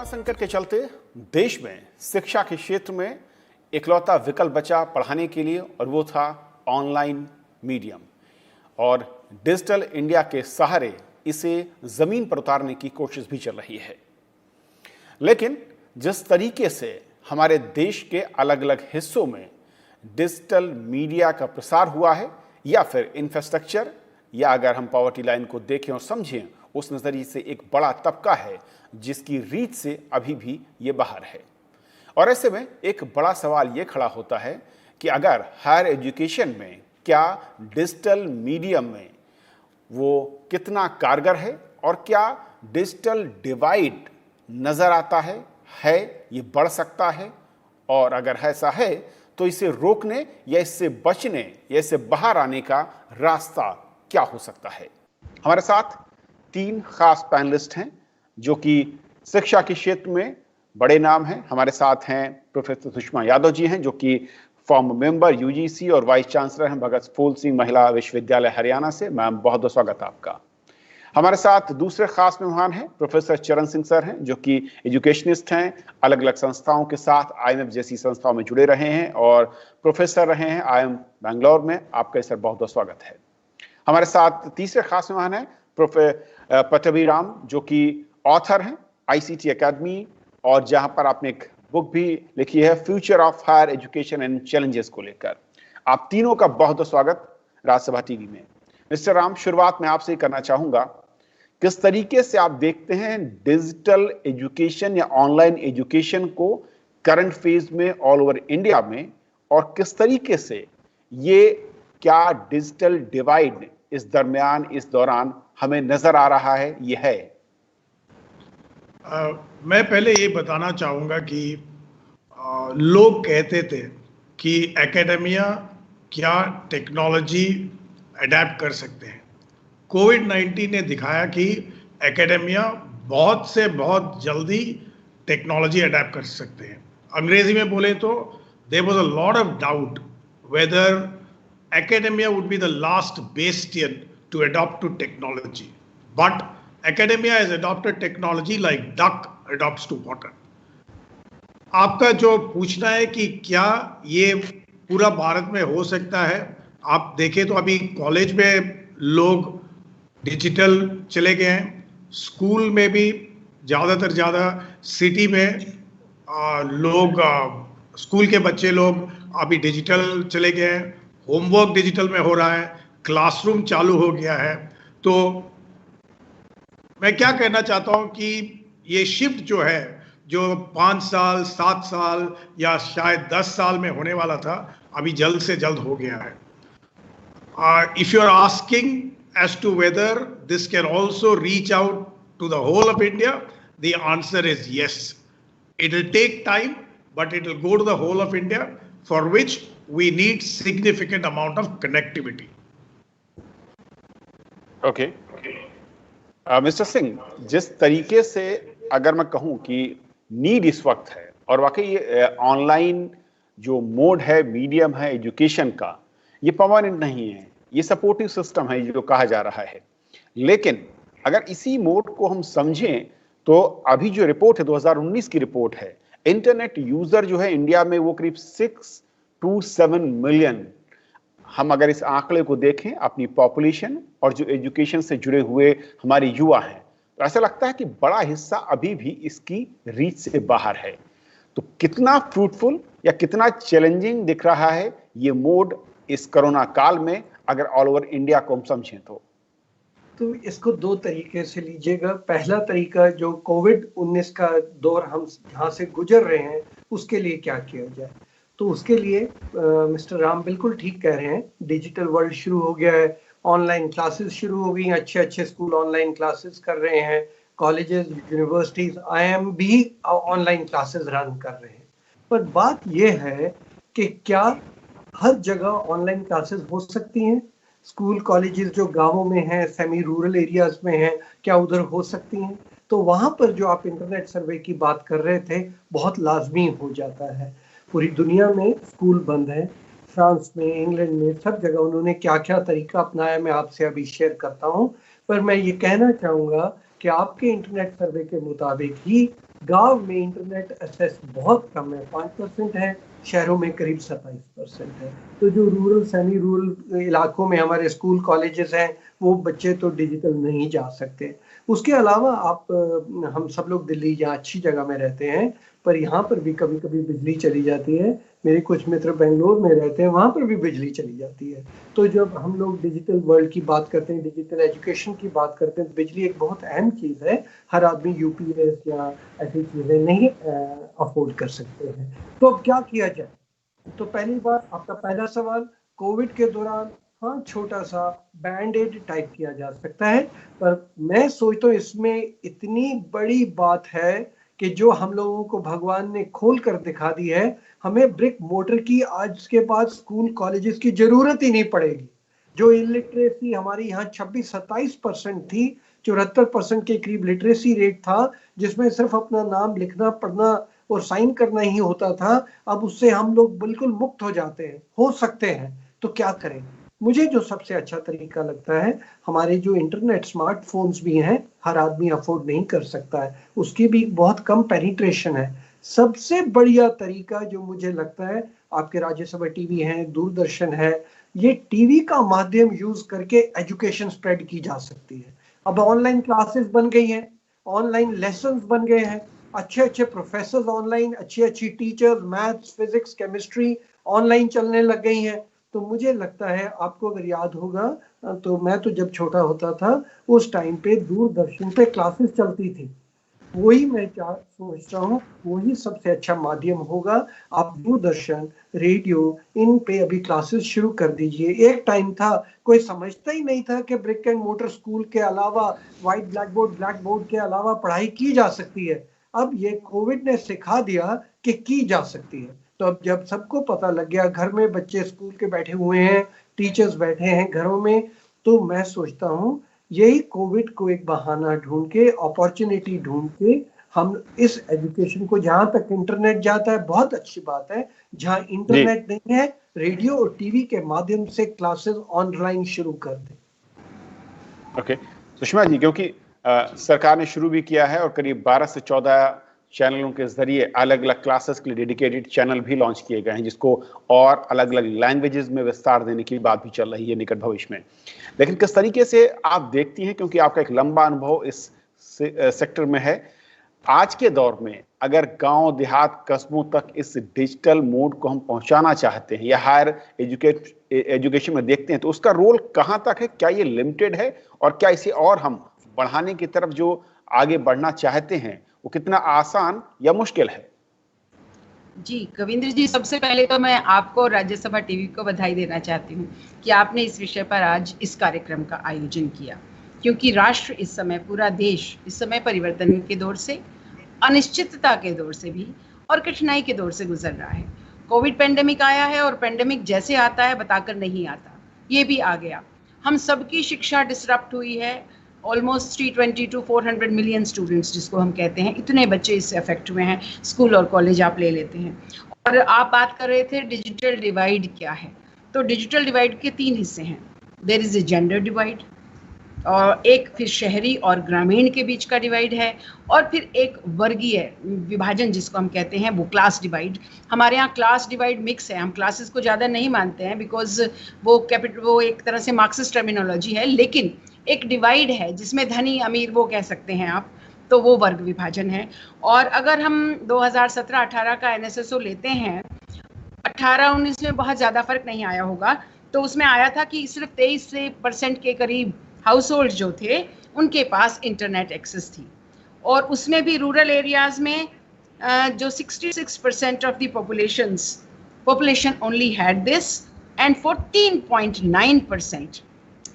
संकट के चलते देश में शिक्षा के क्षेत्र में इकलौता विकल्प बचा पढ़ाने के लिए और वो था ऑनलाइन मीडियम। और डिजिटल इंडिया के सहारे इसे जमीन पर उतारने की कोशिश भी चल रही है। लेकिन जिस तरीके से हमारे देश के अलग अलग हिस्सों में डिजिटल मीडिया का प्रसार हुआ है, या फिर इंफ्रास्ट्रक्चर, या अगर हम पॉवर्टी लाइन को देखें और समझें उस नज़रिए से एक बड़ा तबका है जिसकी रीच से अभी भी ये बाहर है। और ऐसे में एक बड़ा सवाल ये खड़ा होता है कि अगर हायर एजुकेशन में क्या डिजिटल मीडियम में वो कितना कारगर है और क्या डिजिटल डिवाइड नज़र आता है ये बढ़ सकता है, और अगर ऐसा है तो इसे रोकने या इससे बचने या इससे बाहर आने का रास्ता क्या हो सकता है। हमारे साथ 3 खास पैनलिस्ट हैं जो कि शिक्षा के क्षेत्र में बड़े नाम हैं। हमारे साथ हैं प्रोफेसर सुषमा यादव जी हैं जो कि फॉर्मर मेंबर यूजीसी और वाइस चांसलर हैं भगत फूल सिंह महिला विश्वविद्यालय हरियाणा से। मैम, बहुत बहुत स्वागत आपका। हमारे साथ दूसरे खास मेहमान हैं प्रोफेसर चरण सिंह सर हैं जो कि एजुकेशनिस्ट हैं, अलग अलग संस्थाओं के साथ आईएमएफ जैसी संस्थाओं में जुड़े रहे हैं और प्रोफेसर रहे हैं आईएम बैंगलोर में। आपका सर बहुत बहुत स्वागत है। हमारे साथ तीसरे खास मेहमान हैं प्रोफेसर पटवी राम जो कि ऑथर हैं आईसीटी एकेडमी, और जहां पर आपने एक बुक भी लिखी है future of higher education and challenges को लेकर। आप तीनों का बहुत बहुत स्वागत राज्यसभा टीवी में। मिस्टर राम, शुरुआत में आपसे करना चाहूंगा, किस तरीके से आप देखते हैं डिजिटल एजुकेशन या ऑनलाइन एजुकेशन को करंट फेज में ऑल ओवर इंडिया में, और किस तरीके से ये क्या डिजिटल डिवाइड इस दौरान हमें नजर आ रहा है, ये है? मैं पहले ये बताना चाहूँगा कि लोग कहते थे कि एकेडेमिया क्या टेक्नोलॉजी अडेप्ट कर सकते हैं। कोविड-19 ने दिखाया कि एकेडेमिया बहुत से बहुत जल्दी टेक्नोलॉजी अडेप्ट कर सकते हैं। अंग्रेजी में बोले तो there was a lot of doubt whether academia would be the last bastion to adopt to technology, but academia has adopted technology like duck adopts to water. आपका जो पूछना है कि क्या ये पूरा भारत में हो सकता है, आप देखें तो अभी कॉलेज में लोग डिजिटल चले गए हैं, स्कूल में भी ज़्यादा सिटी में लोग स्कूल के बच्चे लोग अभी डिजिटल चले गए हैं, होमवर्क डिजिटल में हो रहा है, क्लासरूम चालू हो गया है। तो मैं क्या कहना चाहता हूं कि ये शिफ्ट जो है, जो 5 साल 7 साल या शायद 10 साल में होने वाला था, अभी जल्द से जल्द हो गया है। If you are asking as to whether this can also reach out to the whole of India, the answer is yes. It will take time but it will go to the whole of India, for which we need significant amount of connectivity. Okay. Mister Singh, जिस तरीके से अगर मैं कहूं कि need इस वक्त है, और वाकई ये ऑनलाइन जो मोड है, मीडियम है एजुकेशन का, ये परमानेंट नहीं है, ये सपोर्टिव सिस्टम है जो कहा जा रहा है। लेकिन अगर इसी मोड को हम समझें तो अभी जो रिपोर्ट है 2019 की रिपोर्ट है, इंटरनेट यूजर जो है इंडिया में वो करीब 6 to 7 मिलियन। हम अगर इस आंकड़े को देखें अपनी पॉपुलेशन और जो एजुकेशन से जुड़े हुए हमारे युवा हैं, तो ऐसा लगता है कि बड़ा हिस्सा अभी भी इसकी रीच से बाहर है। तो कितना फ्रूटफुल या कितना चैलेंजिंग दिख रहा है ये मोड इस कोरोना काल में, अगर ऑल ओवर इंडिया को हम समझें तो इसको 2 तरीके से लीजिएगा। पहला तरीका, जो कोविड-19 का दौर हम यहाँ से गुजर रहे हैं, उसके लिए क्या किया जाए, तो उसके लिए मिस्टर राम बिल्कुल ठीक कह रहे हैं। डिजिटल वर्ल्ड शुरू हो गया है, ऑनलाइन क्लासेस शुरू हो गई हैं, अच्छे स्कूल ऑनलाइन क्लासेस कर रहे हैं, कॉलेजेस, यूनिवर्सिटीज, आईएम भी ऑनलाइन क्लासेस रन कर रहे हैं। पर बात यह है कि क्या हर जगह ऑनलाइन क्लासेस हो सकती हैं? स्कूल कॉलेजेस जो गांवों में हैं, सेमी रूरल एरियाज में हैं, क्या उधर हो सकती हैं? तो वहां पर जो आप इंटरनेट सर्वे की बात कर रहे थे, बहुत लाजमी हो जाता है। पूरी दुनिया में स्कूल बंद है, फ्रांस में, इंग्लैंड में, सब जगह उन्होंने क्या क्या तरीका अपनाया मैं आपसे अभी शेयर करता हूं। पर मैं ये कहना चाहूँगा कि आपके इंटरनेट सर्वे के मुताबिक ही गांव में इंटरनेट एक्सेस बहुत कम है, 5% है, शहरों में करीब 27% है। तो जो रूरल सेमी रूरल इलाकों में हमारे स्कूल कॉलेजेस हैं, वो बच्चे तो डिजिटल नहीं जा सकते। उसके अलावा आप हम सब लोग दिल्ली या अच्छी जगह में रहते हैं, पर यहाँ पर भी कभी कभी बिजली चली जाती है। मेरे कुछ मित्र बेंगलोर में रहते हैं, वहाँ पर भी बिजली चली जाती है। तो जब हम लोग डिजिटल वर्ल्ड की बात करते हैं, डिजिटल एजुकेशन की बात करते हैं, तो बिजली एक बहुत अहम चीज़ है। हर आदमी यूपीएस या ऐसी चीज़ें नहीं अफोर्ड कर सकते हैं। तो अब क्या किया जाए? तो पहली बात, आपका पहला सवाल, कोविड के दौरान हाँ छोटा सा बैंड एड टाइप किया जा सकता है, पर मैं सोचता हूँ इसमें इतनी बड़ी बात है कि जो हम लोगों को भगवान ने खोल कर दिखा दी है, हमें ब्रिक मोटर की आज के बाद स्कूल कॉलेजेस की जरूरत ही नहीं पड़ेगी। जो इलिटरेसी हमारी यहाँ 26-27% थी, 74% के करीब लिटरेसी रेट था, जिसमें सिर्फ अपना नाम लिखना पढ़ना और साइन करना ही होता था, अब उससे हम लोग बिल्कुल मुक्त हो जाते हैं, हो सकते हैं। तो क्या करें? मुझे जो सबसे अच्छा तरीका लगता है, हमारे जो इंटरनेट स्मार्टफोन्स भी हैं, हर आदमी अफोर्ड नहीं कर सकता है, उसकी भी बहुत कम पेनिट्रेशन है। सबसे बढ़िया तरीका जो मुझे लगता है, आपके राज्यसभा टीवी है, दूरदर्शन है, ये टीवी का माध्यम यूज करके एजुकेशन स्प्रेड की जा सकती है। अब ऑनलाइन क्लासेस बन गई हैं, ऑनलाइन लेसन्स बन गए हैं, अच्छे अच्छे प्रोफेसर ऑनलाइन, अच्छी अच्छी teachers, maths physics chemistry online चलने लग गई हैं। तो मुझे लगता है, आपको अगर याद होगा, तो मैं तो जब छोटा होता था उस टाइम पे दूरदर्शन पे क्लासेस चलती थी। वही मैं सोच रहा हूँ, वही सबसे अच्छा माध्यम होगा। आप दूरदर्शन, रेडियो, इन पे अभी क्लासेस शुरू कर दीजिए। एक टाइम था कोई समझता ही नहीं था कि ब्रिक एंड मोटर स्कूल के अलावा, व्हाइट ब्लैक बोर्ड के अलावा पढ़ाई की जा सकती है। अब ये कोविड ने सिखा दिया कि की जा सकती है। तो अब जब सबको पता लग गया, घर में बच्चे स्कूल के बैठे हुए हैं, टीचर्स बैठे हैं घरों में, तो मैं सोचता हूँ यही कोविड को एक बहाना ढूंढ के, अपॉर्चुनिटी ढूंढ के, हम इस एजुकेशन को, जहां तक इंटरनेट जाता है बहुत अच्छी बात है, जहां जी इंटरनेट नहीं है, रेडियो और टीवी के माध्यम से क्लासेस ऑनलाइन शुरू कर दें। ओके सुषमा जी, क्योंकि सरकार ने शुरू भी किया है और करीब 12 से 14 चैनलों के जरिए अलग अलग क्लासेस के लिए डेडिकेटेड चैनल भी लॉन्च किए गए हैं, जिसको और अलग अलग लैंग्वेजेस में विस्तार देने की बात भी चल रही है निकट भविष्य में। लेकिन किस तरीके से आप देखती हैं, क्योंकि आपका एक लंबा अनुभव इस सेक्टर में है, आज के दौर में अगर गांव देहात कस्बों तक इस डिजिटल मोड को हम पहुंचाना चाहते हैं या हायर एजुकेशन में देखते हैं, तो उसका रोल कहां तक है? क्या ये लिमिटेड है, और क्या इसे और हम बढ़ाने की तरफ जो आगे बढ़ना चाहते हैं वो कितना आसान या मुश्किल है? जी कविंद्र जी, सबसे पहले तो मैं आपको राज्यसभा टीवी को बधाई देना चाहती हूँ कि आपने इस विषय पर आज इस कार्यक्रम का आयोजन किया, क्योंकि राष्ट्र इस समय, पूरा देश इस समय परिवर्तन के दौर से, अनिश्चितता के दौर से भी और कठिनाई के दौर से गुजर रहा है। कोविड पेंडेमिक आया है और पेंडेमिक जैसे आता है बताकर नहीं आता, ये भी आ गया। हम सबकी शिक्षा डिसरप्ट हुई है। ऑलमोस्ट 320 to 400 मिलियन स्टूडेंट्स जिसको हम कहते हैं, इतने बच्चे इससे अफेक्ट हुए हैं। स्कूल और कॉलेज आप ले लेते हैं। और आप बात कर रहे थे डिजिटल डिवाइड क्या है, तो डिजिटल डिवाइड के 3 हिस्से हैं। There is a gender divide, और एक फिर शहरी और ग्रामीण के बीच का डिवाइड है, और फिर एक वर्गीय विभाजन जिसको हम कहते हैं, वो क्लास डिवाइड। हमारे यहाँ क्लास डिवाइड मिक्स है, हम क्लासेस को ज़्यादा नहीं मानते हैं, बिकॉज वो एक तरह से मार्क्सिस्ट टर्मिनोलॉजी है, लेकिन एक डिवाइड है जिसमें धनी अमीर वो कह सकते हैं आप, तो वो वर्ग विभाजन है। और अगर हम 2017-18 का NSSO लेते हैं, 18-19 में बहुत ज़्यादा फर्क नहीं आया होगा, तो उसमें आया था कि सिर्फ 23% के करीब हाउस होल्ड जो थे उनके पास इंटरनेट एक्सेस थी, और उसमें भी रूरल एरियाज में जो 66% of the population only had this, and 14.9%,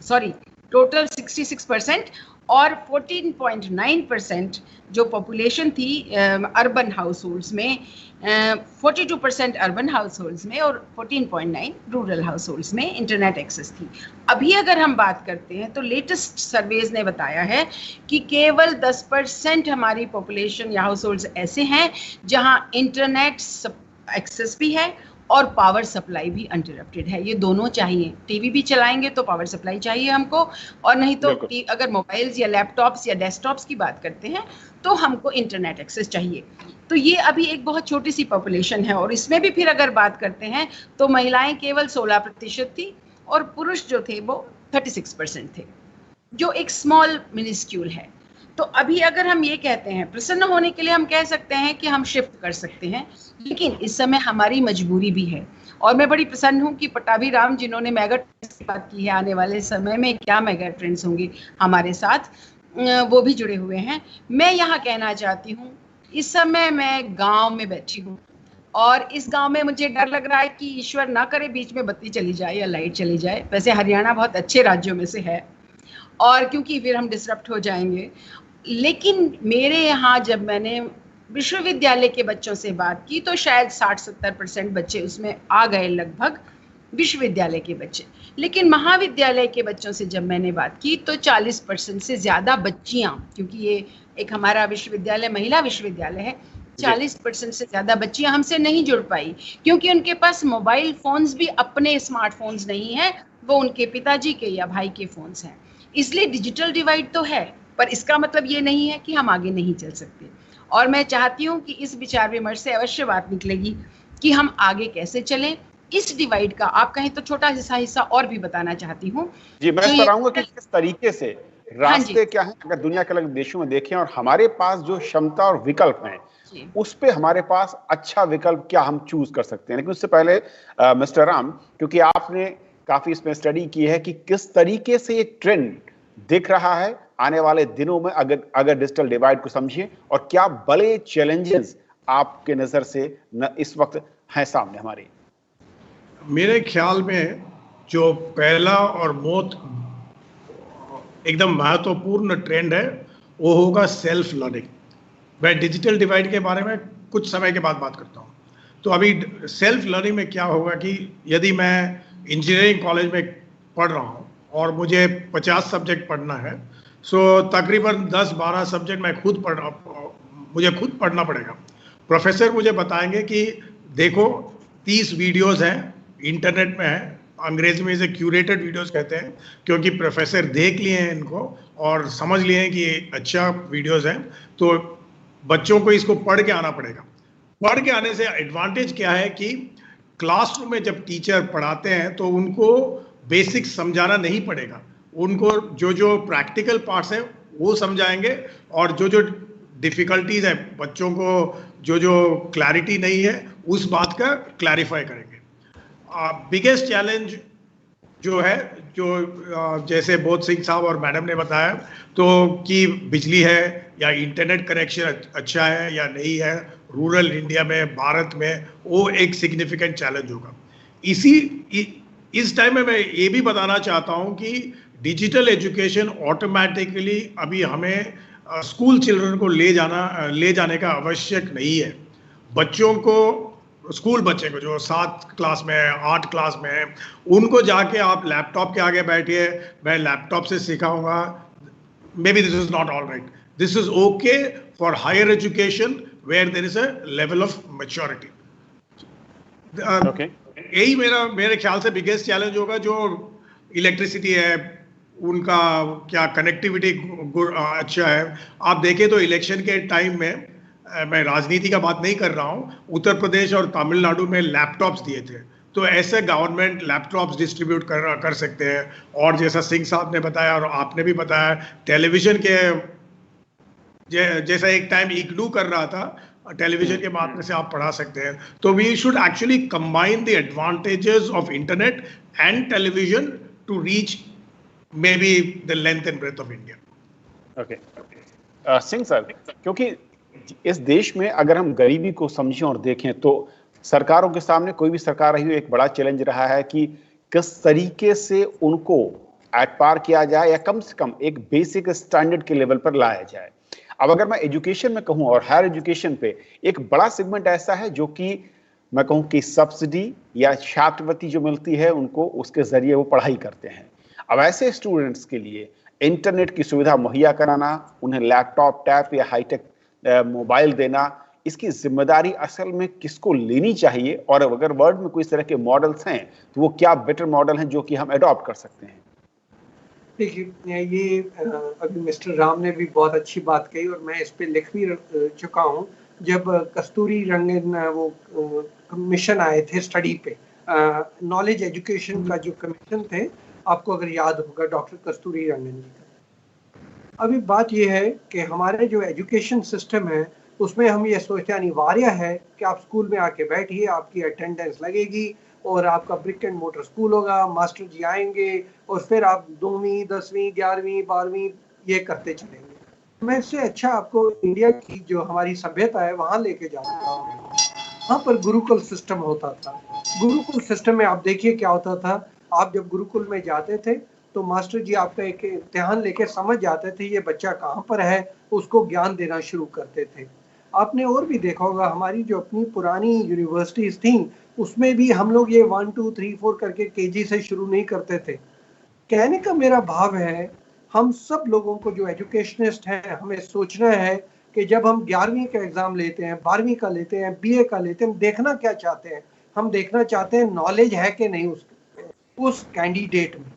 sorry total 66% और 14.9% जो पॉपुलेशन थी अर्बन हाउस होल्ड्स में, 42% अर्बन हाउस होल्ड्स में और 14.9 रूरल हाउस होल्ड्स में इंटरनेट एक्सेस थी। अभी अगर हम बात करते हैं तो लेटेस्ट सर्वेज ने बताया है कि केवल 10% हमारी पॉपुलेशन या हाउस होल्ड्स ऐसे हैं जहां इंटरनेट एक्सेस भी है और पावर सप्लाई भी अनइंटरप्टेड है। ये दोनों चाहिए। टीवी भी चलाएंगे तो पावर सप्लाई चाहिए हमको, और नहीं तो अगर मोबाइल्स या लैपटॉप्स या डेस्कटॉप्स की बात करते हैं तो हमको इंटरनेट एक्सेस चाहिए। तो ये अभी एक बहुत छोटी सी पॉपुलेशन है, और इसमें भी फिर अगर बात करते हैं तो महिलाएं केवल 16% थी और पुरुष जो थे वो 36% थे, जो एक स्मॉल मिनिस्क्यूल है। तो अभी अगर हम ये कहते हैं, प्रसन्न होने के लिए हम कह सकते हैं कि हम शिफ्ट कर सकते हैं, लेकिन इस समय हमारी मजबूरी भी है। और मैं बड़ी प्रसन्न हूँ कि पटाभी राम, जिन्होंने मेगा ट्रेंड्स की बात की है, आने वाले समय में क्या मेगा ट्रेंड्स होंगे हमारे साथ, वो भी जुड़े हुए हैं। मैं यहाँ कहना चाहती हूँ, इस समय मैं गांव में बैठी हूँ और इस गांव में मुझे डर लग रहा है कि ईश्वर ना करे बीच में बत्ती चली जाए या लाइट चली जाए। वैसे हरियाणा बहुत अच्छे राज्यों में से है, और क्योंकि फिर हम डिसरप्ट हो जाएंगे। लेकिन मेरे यहाँ जब मैंने विश्वविद्यालय के बच्चों से बात की तो शायद 60-70% बच्चे उसमें आ गए, लगभग विश्वविद्यालय के बच्चे। लेकिन महाविद्यालय के बच्चों से जब मैंने बात की तो 40% से ज़्यादा बच्चियाँ, क्योंकि ये एक हमारा विश्वविद्यालय महिला विश्वविद्यालय है, 40% से ज़्यादा बच्चियाँ हमसे नहीं जुड़ पाई, क्योंकि उनके पास मोबाइल फ़ोन्स भी अपने स्मार्टफोन्स नहीं हैं, वो उनके पिताजी के या भाई के फ़ोन्स हैं। इसलिए डिजिटल डिवाइड तो है, पर इसका मतलब ये नहीं है कि हम आगे नहीं चल सकते। और मैं चाहती हूँ कि इस विचार विमर्श से अवश्य बात निकलेगी कि हम आगे कैसे चलें। इस डिवाइड का आप कहें तो छोटा हिस्सा और भी बताना चाहती हूँ। जी, मैं इस पर आऊंगा कि किस तरीके से रास्ते क्या हैं अगर दुनिया के अलग देशों में देखें, और हमारे पास जो क्षमता और विकल्प हैं उस पे हमारे पास अच्छा विकल्प क्या हम चूज कर सकते हैं। लेकिन उससे पहले मिस्टर राम, क्योंकि आपने काफी इसमें स्टडी की है कि किस तरीके से ये ट्रेंड दिख रहा है आने वाले दिनों में, अगर डिजिटल डिवाइड को समझिए, और क्या बड़े चैलेंजेस आपके नजर से इस वक्त हैं सामने हमारे। मेरे ख्याल में जो पहला और बहुत एकदम महत्वपूर्ण ट्रेंड है वो होगा सेल्फ लर्निंग। मैं डिजिटल डिवाइड के बारे में कुछ समय के बाद बात करता हूँ। तो अभी सेल्फ लर्निंग में क्या होगा कि यदि मैं इंजीनियरिंग कॉलेज में पढ़ रहा हूँ और मुझे 50 सब्जेक्ट पढ़ना है, सो तकरीबन 10-12 सब्जेक्ट मुझे खुद पढ़ना पड़ेगा। प्रोफेसर मुझे बताएंगे कि देखो 30 वीडियोस हैं, इंटरनेट में है, अंग्रेजी में इसे क्यूरेटेड वीडियोस कहते हैं, क्योंकि प्रोफेसर देख लिए हैं इनको और समझ लिए हैं कि ये अच्छा वीडियोस हैं, तो बच्चों को इसको पढ़ के आना पड़ेगा। पढ़ के आने से एडवांटेज क्या है कि क्लासरूम में जब टीचर पढ़ाते हैं तो उनको बेसिक समझाना नहीं पड़ेगा, उनको जो जो प्रैक्टिकल पार्ट्स हैं वो समझाएंगे, और जो जो डिफिकल्टीज है बच्चों को जो जो क्लैरिटी नहीं है उस बात का क्लैरिफाई करेंगे। बिगेस्ट चैलेंज जो है, जो जैसे बोध सिंह साहब और मैडम ने बताया, तो कि बिजली है या इंटरनेट कनेक्शन अच्छा है या नहीं है रूरल इंडिया में, भारत में, वो एक सिग्निफिकेंट चैलेंज होगा। इस टाइम में मैं ये भी बताना चाहता हूँ कि डिजिटल एजुकेशन ऑटोमेटिकली अभी हमें स्कूल चिल्ड्रन को ले जाने का आवश्यक नहीं है। बच्चों को, स्कूल बच्चे को जो 7 क्लास में है, 8 क्लास में है, उनको जाके आप लैपटॉप के आगे बैठिए, मैं लैपटॉप से सिखाऊंगा, maybe this is not all right. This is okay for higher education where there is a level of maturity. यही मेरे ख्याल से बिगेस्ट चैलेंज होगा। जो इलेक्ट्रिसिटी है, उनका क्या कनेक्टिविटी अच्छा है। आप देखें तो इलेक्शन के टाइम में, मैं राजनीति का बात नहीं कर रहा हूँ, उत्तर प्रदेश और तमिलनाडु में लैपटॉप्स दिए थे, तो ऐसे गवर्नमेंट लैपटॉप्स डिस्ट्रीब्यूट कर सकते हैं। और जैसा सिंह साहब ने बताया और आपने भी बताया, टेलीविजन के जैसा एक टाइम इग्नू कर रहा था, टेलीविजन के माध्यम से आप पढ़ा सकते हैं। तो we should actually combine the advantages of internet and television to reach maybe the length and breadth of India. Okay, Singh sir, क्योंकि इस देश में अगर हम गरीबी को समझें और देखें तो सरकारों के सामने, कोई भी सरकार रही हो, एक बड़ा चैलेंज रहा है कि किस तरीके से उनको एट पार किया जाए या कम से कम एक बेसिक स्टैंडर्ड के लेवल पर लाया जाए। अब अगर मैं एजुकेशन में कहूं और हायर एजुकेशन पे, एक बड़ा सेगमेंट ऐसा है जो कि मैं कहूं कि सब्सिडी या छात्रवृत्ति जो मिलती है उनको, उसके जरिए वो पढ़ाई करते हैं। अब ऐसे स्टूडेंट्स के लिए इंटरनेट की सुविधा मुहैया कराना, उन्हें लैपटॉप, टैब या हाईटेक मोबाइल देना, इसकी जिम्मेदारी असल में किसको लेनी चाहिए, और अगर वर्ल्ड में कोई इस तरह के मॉडल्स हैं तो वो क्या बेटर मॉडल हैं जो कि हम अडॉप्ट कर सकते हैं? देखिए, ये अभी मिस्टर राम ने भी बहुत अच्छी बात कही और मैं इस पे लिख भी चुका हूँ। जब कस्तूरी रंगन वो कमीशन आए थे स्टडी पे, नॉलेज एजुकेशन का जो कमीशन थे, आपको अगर याद होगा, डॉक्टर कस्तूरी रंगन जी का। अभी बात ये है कि हमारे जो एजुकेशन सिस्टम है उसमें हम ये सोचते अनिवार्य है कि आप स्कूल में आके बैठिए, आपकी अटेंडेंस लगेगी और आपका ब्रिक एंड मोटर स्कूल होगा, मास्टर जी आएंगे और फिर आप 9वीं 10वीं 11वीं 12वीं ये करते चलेंगे। मैं इससे अच्छा आपको इंडिया की जो हमारी सभ्यता है वहां लेके जाता हूँ। वहां पर गुरुकुल सिस्टम होता था। गुरुकुल सिस्टम में आप देखिए क्या होता था। आप जब गुरुकुल में जाते थे तो मास्टर जी आपका एक इम्तिहान लेके समझ जाते थे ये बच्चा कहाँ पर है, उसको ज्ञान देना शुरू करते थे। आपने और भी देखा होगा, हमारी जो अपनी पुरानी यूनिवर्सिटीज थी उसमें भी हम लोग ये 1 2 3 4 करके केजी से शुरू नहीं करते थे। कहने का मेरा भाव है, हम सब लोगों को जो एजुकेशनिस्ट हैं हमें सोचना है कि जब हम 11वीं का एग्जाम लेते हैं, 12वीं का लेते हैं, बीए का लेते हैं, हम देखना क्या चाहते हैं? हम देखना चाहते हैं नॉलेज है कि नहीं उस कैंडिडेट में।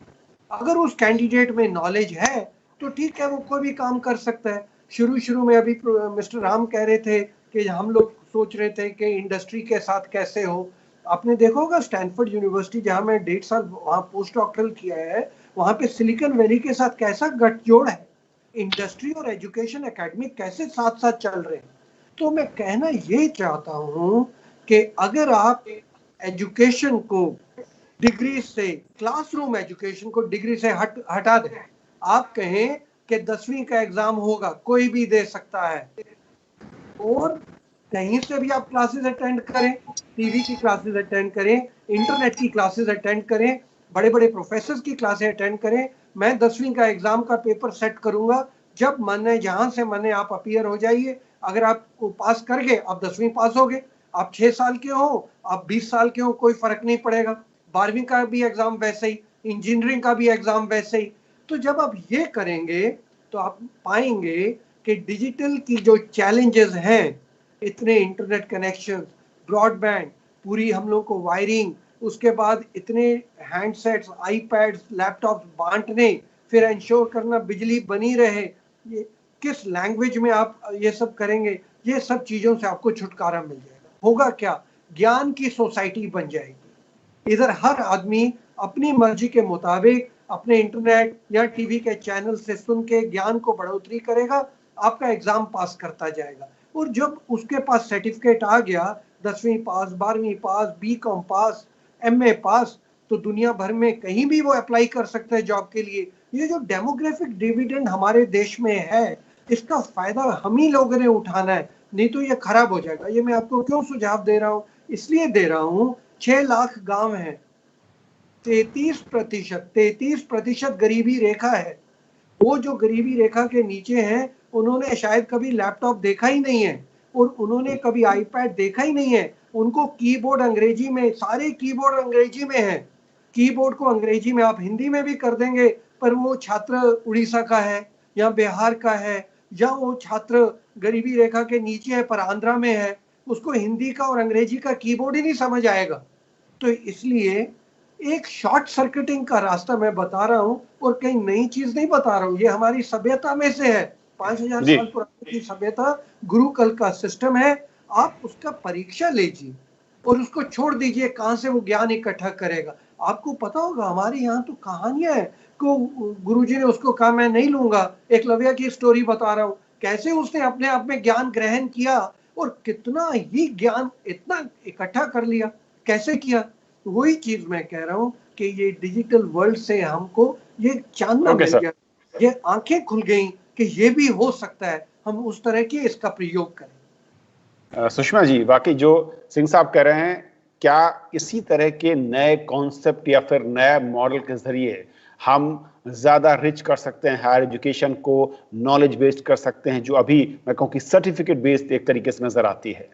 अगर उस कैंडिडेट में नॉलेज है तो ठीक है, वो कोई भी काम कर सकता है। शुरू में अभी मिस्टर राम कह रहे थे कि हम लोग सोच रहे थे कि इंडस्ट्री के साथ कैसे हो। आपने देखा होगा स्टैनफोर्ड यूनिवर्सिटी, जहां मैं 1.5 साल वहां पोस्ट डॉक्टरल किया है, वहां पे सिलिकॉन वैली के साथ कैसा गठजोड़ है। इंडस्ट्री और एजुकेशन एकेडमिक कैसे साथ साथ चल रहे हैं। तो मैं कहना ये चाहता हूं कि अगर आप एजुकेशन को डिग्री से, क्लासरूम एजुकेशन को डिग्री से हटा दें, आप कहें कि 10वीं का एग्जाम होगा, कोई भी दे सकता है और कहीं से भी आप क्लासेस अटेंड करें, टीवी की क्लासेस अटेंड करें, इंटरनेट की क्लासेस अटेंड करें, बड़े बड़े प्रोफेसर्स की क्लासेस अटेंड करें। मैं 10वीं का एग्जाम का पेपर सेट करूंगा, जब मन है जहां से मन है आप अपीयर हो जाइए। अगर आपको पास कर गए, आप 10वीं पास हो गए। आप 6 साल के हो, आप 20 साल के हो, कोई फर्क नहीं पड़ेगा। 12वीं का भी एग्जाम वैसे ही, इंजीनियरिंग का भी एग्जाम वैसे ही। तो जब आप ये करेंगे तो आप पाएंगे कि डिजिटल की जो चैलेंजेस हैं, इतने इंटरनेट कनेक्शन, ब्रॉडबैंड, पूरी हम लोग को वायरिंग, उसके बाद इतने हैंडसेट्स, आईपैड्स, लैपटॉप्स बांटने, फिर इंश्योर करना बिजली बनी रहे, ये किस लैंग्वेज में आप ये सब करेंगे, ये सब चीजों से आपको छुटकारा मिल जाएगा। होगा क्या? ज्ञान की सोसाइटी बन जाएगी। इधर हर आदमी अपनी मर्जी के मुताबिक अपने इंटरनेट या टीवी के चैनल से सुन के ज्ञान को बढ़ोतरी करेगा, आपका एग्जाम पास करता जाएगा। और जब उसके पास सर्टिफिकेट आ गया, 10वीं पास, 12वीं पास, बीकॉम पास, एमए पास, तो दुनिया भर में कहीं भी वो अप्लाई कर सकते हैं जॉब के लिए। ये जो डेमोग्राफिक डिविडेंड हमारे देश में है, इसका फायदा हम ही लोगों ने उठाना है, नहीं तो ये खराब हो जाएगा। ये मैं आपको क्यों सुझाव दे रहा हूँ? इसलिए दे रहा हूँ, 6 लाख गांव हैं, 33% गरीबी रेखा है। वो जो गरीबी रेखा के नीचे हैं, उन्होंने शायद कभी लैपटॉप देखा ही नहीं है और उन्होंने कभी आईपैड देखा ही नहीं है। उनको कीबोर्ड अंग्रेजी में, सारे कीबोर्ड अंग्रेजी में है। कीबोर्ड को अंग्रेजी में आप हिंदी में भी कर देंगे, पर वो छात्र उड़ीसा का है या बिहार का है, या वो छात्र गरीबी रेखा के नीचे है पर आंध्रा में है, उसको हिंदी का और अंग्रेजी का कीबोर्ड ही नहीं समझ आएगा। तो इसलिए एक शॉर्ट सर्किटिंग का रास्ता मैं बता रहा हूं और कहीं नई चीज नहीं बता रहा हूं। ये हमारी सभ्यता में से है, 5000 साल पुरानी की सभ्यता, गुरुकुल का सिस्टम है। आप उसका परीक्षा लीजिए और उसको छोड़ दीजिए कहां से वो ज्ञान इकट्ठा करेगा। आपको पता होगा हमारे यहाँ तो कहानियां है को गुरुजी ने उसको कहा मैं नहीं लूंगा। एकलव्य की स्टोरी बता रहा हूँ, कैसे उसने अपने आप में ज्ञान ग्रहण किया और कितना ही ज्ञान इतना इकट्ठा कर लिया, कैसे किया। वही चीज मैं कह रहा हूँ कि ये डिजिटल वर्ल्ड से हमको ये जानना मिल गया, ये आंखें खुल गई कि ये भी हो सकता है, हम उस तरह की इसका प्रयोग करें। सुषमा जी, वाकई जो सिंह साहब कह रहे हैं, क्या इसी तरह के नए कॉन्सेप्ट या फिर नए मॉडल के जरिए हम ज्यादा रिच कर सकते हैं हायर एजुकेशन को, नॉलेज बेस्ड कर सकते हैं, जो अभी मैं कहूँ कि सर्टिफिकेट बेस्ड एक तरीके से नजर आती है?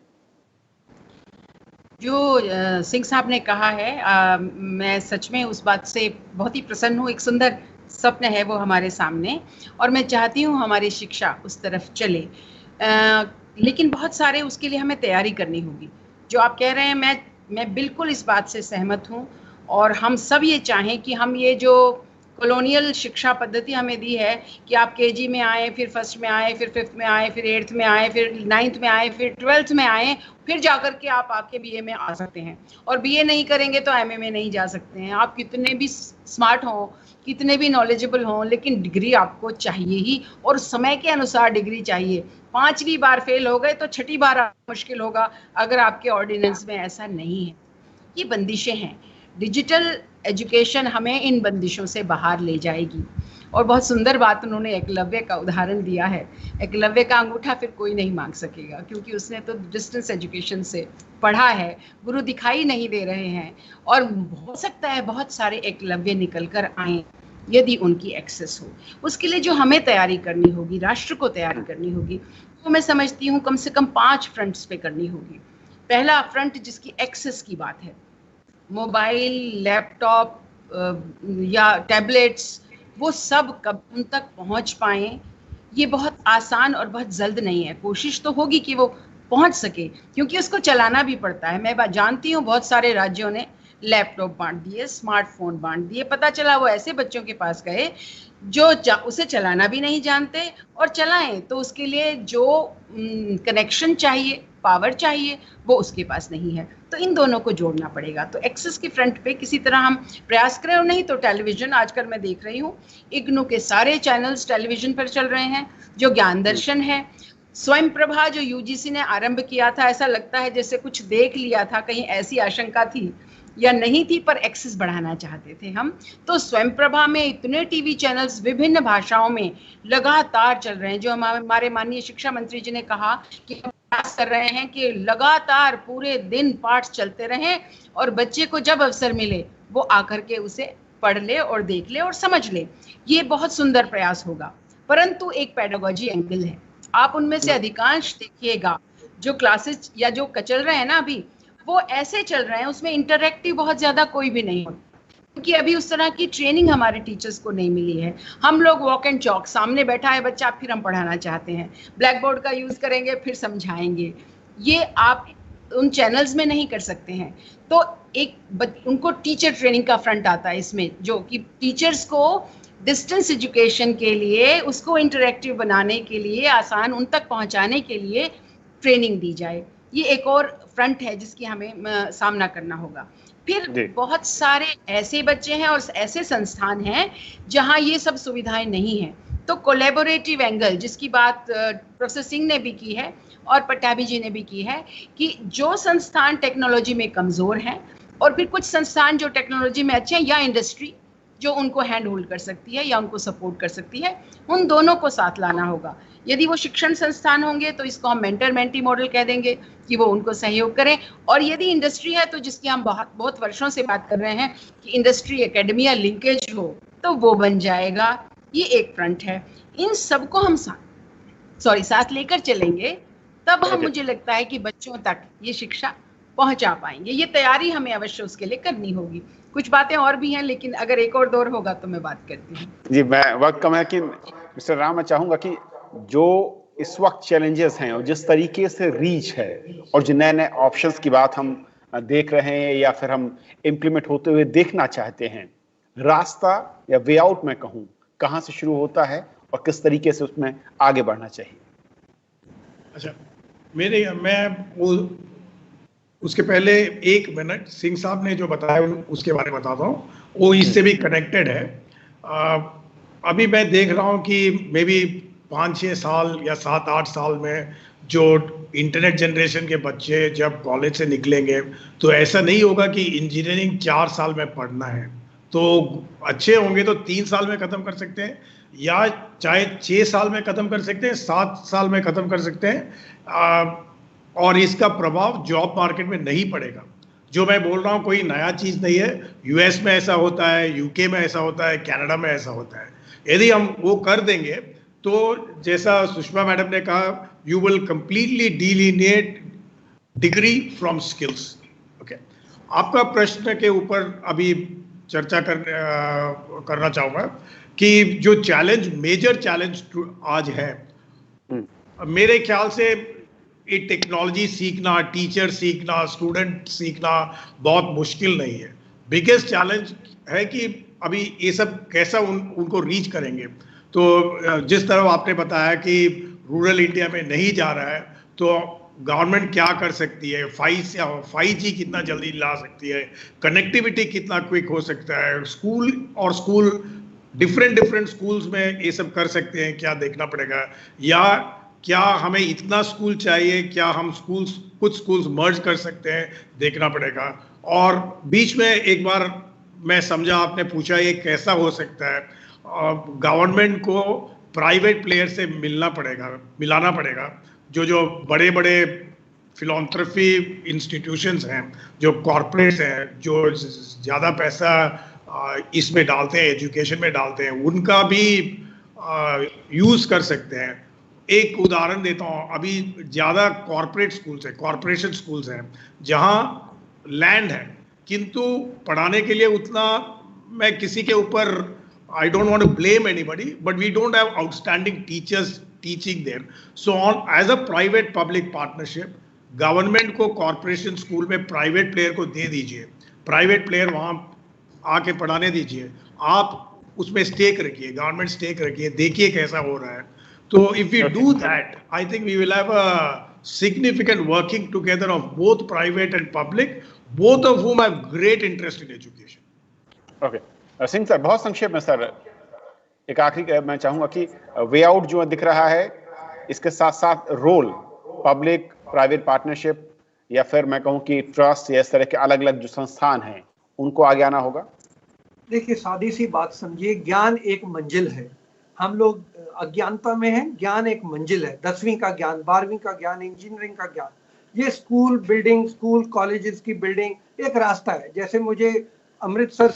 जो सिंह साहब ने कहा है, मैं सच में उस बात से बहुत ही प्रसन्न हूँ। एक सुंदर स्वप्न है वो हमारे सामने और मैं चाहती हूँ हमारी शिक्षा उस तरफ चले। लेकिन बहुत सारे उसके लिए हमें तैयारी करनी होगी। जो आप कह रहे हैं, मैं बिल्कुल इस बात से सहमत हूँ, और हम सब ये चाहें कि हम ये जो कॉलोनियल शिक्षा पद्धति हमें दी है कि आप केजी में आए, फिर फर्स्ट में आए, फिर फिफ्थ में आए, फिर एट्थ में आए, फिर नाइन्थ में आए, फिर ट्वेल्थ में आए, फिर जाकर के आप आपके बीए में आ सकते हैं, और बीए नहीं करेंगे तो एमए में नहीं जा सकते हैं। आप कितने भी स्मार्ट हों, कितने भी नॉलेजेबल हों, लेकिन डिग्री आपको चाहिए ही, और समय के अनुसार डिग्री चाहिए। 5वीं बार फेल हो गए तो 6ठी बार मुश्किल होगा अगर आपके ऑर्डिनेंस में ऐसा नहीं है। ये बंदिशें हैं। डिजिटल एजुकेशन हमें इन बंदिशों से बाहर ले जाएगी। और बहुत सुंदर बात उन्होंने एकलव्य का उदाहरण दिया है। एकलव्य का अंगूठा फिर कोई नहीं मांग सकेगा, क्योंकि उसने तो डिस्टेंस एजुकेशन से पढ़ा है, गुरु दिखाई नहीं दे रहे हैं, और हो सकता है बहुत सारे एकलव्य निकल कर आए यदि उनकी एक्सेस हो। उसके लिए जो हमें तैयारी करनी होगी, राष्ट्र को तैयारी करनी होगी, वो मैं समझती हूँ कम से कम 5 फ्रंट्स पे करनी होगी। पहला फ्रंट जिसकी एक्सेस की बात है, मोबाइल, लैपटॉप या टैबलेट्स, वो सब कब उन तक पहुंच पाएं, ये बहुत आसान और बहुत जल्द नहीं है। कोशिश तो होगी कि वो पहुंच सके, क्योंकि उसको चलाना भी पड़ता है। मैं जानती हूँ बहुत सारे राज्यों ने लैपटॉप बांट दिए, स्मार्टफोन बांट दिए। पता चला वो ऐसे बच्चों के पास गए जो उसे चलाना भी नहीं जानते, और चलाएं तो उसके लिए जो कनेक्शन चाहिए, पावर चाहिए, वो उसके पास नहीं है। तो इन दोनों को जोड़ना पड़ेगा। तो एक्सेस के फ्रंट पे किसी तरह हम प्रयास करें, और नहीं तो टेलीविजन, आजकल मैं देख रही हूँ इग्नू के सारे चैनल्स टेलीविजन पर चल रहे हैं। जो ज्ञान दर्शन है, स्वयं प्रभा जो यूजीसी ने आरंभ किया था, ऐसा लगता है जैसे कुछ देख लिया था, कहीं ऐसी आशंका थी या नहीं थी, पर एक्सेस बढ़ाना चाहते थे हम। तो स्वयं प्रभा में इतने टीवी चैनल्स विभिन्न भाषाओं में लगातार चल रहे हैं। जो हमारे माननीय शिक्षा मंत्री जी ने कहा कि हम प्रयास कर रहे हैं कि लगातार पूरे दिन पाठ चलते रहें, और बच्चे को जब अवसर मिले वो आकर के उसे पढ़ ले और देख ले और समझ ले। ये बहुत सुंदर प्रयास होगा, परंतु एक पेडागोजी एंगल है। आप उनमें से अधिकांश देखिएगा जो क्लासेस या जो चल रहे हैं ना अभी, वो ऐसे चल रहे हैं, उसमें इंटरैक्टिव बहुत ज्यादा कोई भी नहीं होता, क्योंकि अभी उस तरह की ट्रेनिंग हमारे टीचर्स को नहीं मिली है। हम लोग वॉक एंड चॉक, सामने बैठा है बच्चा, फिर हम पढ़ाना चाहते हैं, ब्लैक बोर्ड का यूज करेंगे, फिर समझाएंगे। ये आप उन चैनल्स में नहीं कर सकते हैं। तो उनको टीचर ट्रेनिंग का फ्रंट आता है इसमें, जो कि टीचर्स को डिस्टेंस एजुकेशन के लिए, उसको इंटरैक्टिव बनाने के लिए, आसान उन तक पहुंचाने के लिए ट्रेनिंग दी जाए। ये एक और फ्रंट है जिसकी हमें सामना करना होगा। फिर बहुत सारे ऐसे बच्चे हैं और ऐसे संस्थान हैं जहां ये सब सुविधाएं नहीं हैं। तो कोलैबोरेटिव एंगल जिसकी बात प्रोफेसर सिंह ने भी की है और पट्टाभी जी ने भी की है, कि जो संस्थान टेक्नोलॉजी में कमजोर हैं और फिर कुछ संस्थान जो टेक्नोलॉजी में अच्छे हैं, या इंडस्ट्री जो उनको हैंड होल्ड कर सकती है या उनको सपोर्ट कर सकती है, उन दोनों को साथ लाना होगा। यदि वो शिक्षण संस्थान होंगे तो इसको हम मेंटर मेंटी मॉडल कह देंगे कि वो उनको सहयोग करें, और यदि इंडस्ट्री है तो जिसकी हम बहुत वर्षों से बात कर रहे हैं कि इंडस्ट्री एकेडमिया लिंकेज हो, तो वो बन जाएगा। ये एक फ्रंट है। इन सबको हम साथ लेकर चलेंगे, तब हम, मुझे लगता है कि बच्चों तक ये शिक्षा पहुंचा पाएंगे। ये तैयारी हमें अवश्य उसके लिए करनी होगी। कुछ बातें और भी हैं, लेकिन अगर एक और दौर होगा तो मैं बात करती हूँ। जी, मैं वक्त कम है कि मिस्टर राम, मैं चाहूंगा कि जो इस वक्त चैलेंजेस हैं और जिस तरीके से रीच है और जो नए नए ऑप्शंस की बात हम देख रहे हैं या फिर हम इम्प्लीमेंट होते हुए देखना चाहते हैं, रास्ता या वे आउट मैं कहूँ, कहाँ से शुरू होता है और किस तरीके से उसमें आगे बढ़ना चाहिए? अच्छा, मैं उसके पहले 1 मिनट सिंह साहब ने जो बताया उसके बारे में बताता हूँ। वो इससे भी कनेक्टेड है। अभी मैं देख रहा हूँ कि मे बी 5-6 साल या 7-8 साल में जो इंटरनेट जनरेशन के बच्चे जब कॉलेज से निकलेंगे, तो ऐसा नहीं होगा कि इंजीनियरिंग 4 साल में पढ़ना है। तो अच्छे होंगे तो 3 साल में ख़त्म कर सकते हैं, या चाहे 6 साल में ख़त्म कर सकते हैं, 7 साल में ख़त्म कर सकते हैं, और इसका प्रभाव जॉब मार्केट में नहीं पड़ेगा। जो मैं बोल रहा हूँ कोई नया चीज़ नहीं है। यूएस में ऐसा होता है, यूके में ऐसा होता है, कनाडा में ऐसा होता है। यदि हम वो कर देंगे तो जैसा सुषमा मैडम ने कहा, you will completely डिलिनिएट degree from skills. Okay, आपका प्रश्न के ऊपर अभी चर्चा करना चाहूँगा कि जो मेजर चैलेंज आज है, मेरे ख्याल से ये टेक्नोलॉजी सीखना, टीचर सीखना, स्टूडेंट सीखना बहुत मुश्किल नहीं है। बिगेस्ट चैलेंज है कि अभी ये सब कैसा उनको रीच करेंगे। तो जिस तरह आपने बताया कि रूरल इंडिया में नहीं जा रहा है, तो गवर्नमेंट क्या कर सकती है, 5G कितना जल्दी ला सकती है, कनेक्टिविटी कितना क्विक हो सकता है, स्कूल डिफरेंट स्कूल्स में ये सब कर सकते हैं, क्या देखना पड़ेगा। या क्या हमें इतना स्कूल चाहिए, क्या हम कुछ स्कूल्स मर्ज कर सकते हैं, देखना पड़ेगा। और बीच में एक बार मैं समझा आपने पूछा ये कैसा हो सकता है, गवर्नमेंट को प्राइवेट प्लेयर से मिलाना पड़ेगा। जो बड़े बड़े फिलॉन्थ्रफी इंस्टीट्यूशंस हैं, जो कॉरपोरेट्स हैं, जो ज़्यादा पैसा इसमें डालते हैं, एजुकेशन में डालते हैं, उनका भी यूज़ कर सकते हैं। एक उदाहरण देता हूँ, अभी ज़्यादा कॉरपोरेशन स्कूल्स हैं जहाँ लैंड है, किंतु पढ़ाने के लिए उतना, मैं किसी के ऊपर I don't want to blame anybody, but we don't have outstanding teachers teaching there. So as a private public partnership, government को कॉरपोरेशन स्कूल में प्राइवेट प्लेयर को दे दीजिए, प्राइवेट प्लेयर वहाँ आके पढ़ाने दीजिए, आप उसमें स्टेक रखिए, गवर्नमेंट स्टेक रखिए, देखिए कैसा हो रहा है। तो if you do that, I think we will have a significant working together of both private and public, both of whom have great interest in education. Okay. Singh sir, बहुत संक्षेप में सर, एक आखिरी मैं चाहूंगा कि वे आउट जो दिख रहा है, इसके साथ साथ रोल पब्लिक प्राइवेट पार्टनरशिप या फिर मैं कहूं कि ट्रस्ट या इस तरह के अलग अलग जो संस्थान हैं उनको आगे आना होगा। देखिए, सादी सी बात समझिए, ज्ञान एक मंजिल है, हम लोग अज्ञानता में हैं, ज्ञान एक मंजिल है, 10वीं का ज्ञान, 12वीं का ज्ञान, इंजीनियरिंग का ज्ञान, ये स्कूल कॉलेजेस की बिल्डिंग एक रास्ता है। जैसे मुझे अमृतसर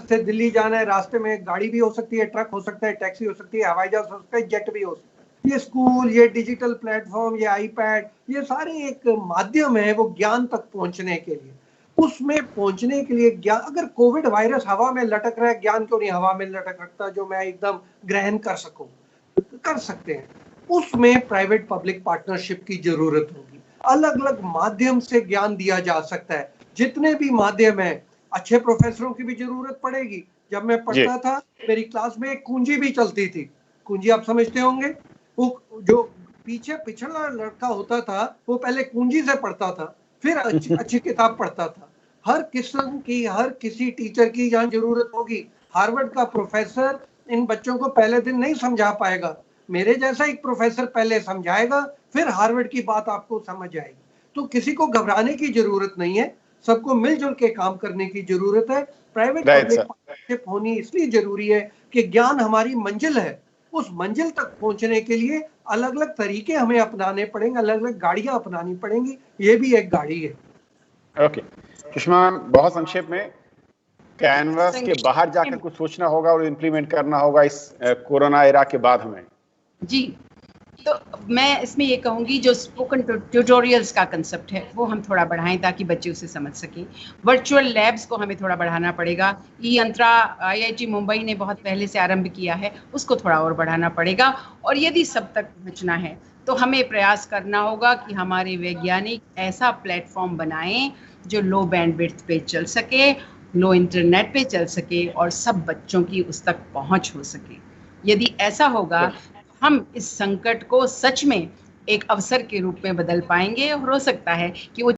से दिल्ली जाना है, रास्ते में गाड़ी भी हो सकती है, ट्रक हो सकता है, टैक्सी हो सकती है, हवाई जहाज हो सकता है, जेट भी हो सकता है। ये स्कूल, ये डिजिटल प्लेटफॉर्म, ये आईपैड, ये सारे एक माध्यम है वो ज्ञान तक पहुंचने के लिए। उसमें पहुंचने के लिए ज्ञान, अगर कोविड वायरस हवा में लटक रहा है, ज्ञान क्यों नहीं हवा में लटक रखता जो मैं एकदम ग्रहण कर सकूं? कर सकते हैं। उसमें प्राइवेट पब्लिक पार्टनरशिप की जरूरत होगी, अलग अलग माध्यम से ज्ञान दिया जा सकता है। जितने भी माध्यम है, अच्छे प्रोफेसरों की भी जरूरत पड़ेगी। जब मैं पढ़ता था, मेरी क्लास में एक कुंजी भी चलती थी, कुंजी आप समझते होंगे, वो जो पीछे पिछड़ा लड़का होता था वो पहले कुंजी से पढ़ता था, फिर अच्छी किताब पढ़ता था। हर किस्म की, हर किसी टीचर की जहाँ जरूरत होगी। हार्वर्ड का प्रोफेसर इन बच्चों को पहले दिन नहीं समझा पाएगा, मेरे जैसा एक प्रोफेसर पहले समझाएगा, फिर हार्वर्ड की बात आपको समझ आएगी। तो किसी को घबराने की जरूरत नहीं है, सबको मिलजुल के काम करने की जरूरत है। प्राइवेट पब्लिक पार्टनरशिप होनी इसलिए जरूरी है कि ज्ञान हमारी मंजिल है, उस मंजिल तक पहुंचने के लिए अलग अलग तरीके हमें अपनाने पड़ेंगे, अलग अलग गाड़ियां अपनानी पड़ेंगी, ये भी एक गाड़ी है। ओके सुषमा, बहुत संक्षेप में, कैनवस के बाहर जाकर कुछ सोचना होगा और इम्प्लीमेंट करना होगा इस कोरोना एरा के बाद हमें। जी, तो मैं इसमें ये कहूँगी, जो स्पोकन ट्यूटोरियल्स का कंसेप्ट है वो हम थोड़ा बढ़ाएं ताकि बच्चे उसे समझ सकें। वर्चुअल लैब्स को हमें थोड़ा बढ़ाना पड़ेगा। यंत्रा IIT मुंबई ने बहुत पहले से आरंभ किया है, उसको थोड़ा और बढ़ाना पड़ेगा। और यदि सब तक पहुँचना है तो हमें प्रयास करना होगा कि हमारे वैज्ञानिक ऐसा प्लेटफॉर्म बनाएं जो लो बैंडविड्थ पे चल सके, लो इंटरनेट पे चल सके और सब बच्चों की उस तक पहुँच हो सके। यदि ऐसा होगा, हम इस संकट को सच में एक अवसर के रूप में बदल पाएंगे और हो सकता है कि वो